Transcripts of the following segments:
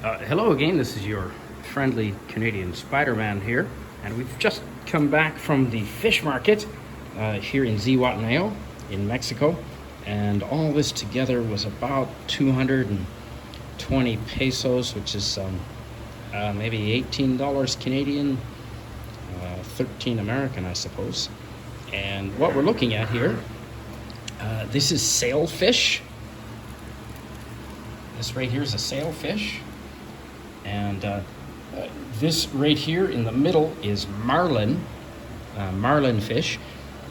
Hello again, this is your friendly Canadian Spider-Man here, and we've just come back from the fish market here in Zihuantanejo in Mexico, and all this together was about 220 pesos, which is maybe $18 Canadian, 13 American, I suppose. And what we're looking at here, this is sailfish. This right here is a sailfish. And this right here in the middle is Marlin, Marlin fish.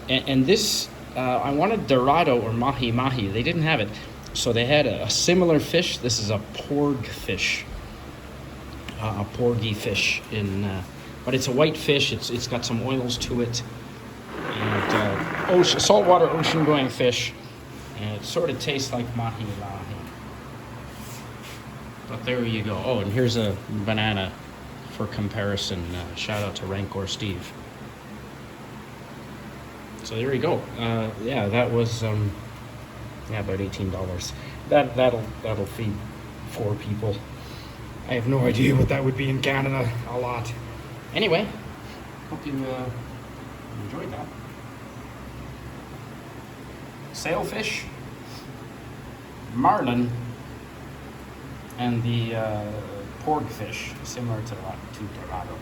And this, I wanted Dorado or Mahi Mahi. They didn't have it. So they had a similar fish. This is a porg fish, a porgy fish. But it's a white fish. It's got some oils to it. And saltwater ocean going fish. And it sort of tastes like Mahi Mahi. But there you go. Oh, and here's a banana for comparison. Shout out to Rancor Steve. So there you go. Yeah, that was about $18. That'll feed 4 people. I have no idea what that would be in Canada. A lot. Anyway, hope you enjoyed that. Sailfish, Marlin, and the porg fish, similar to Dorado.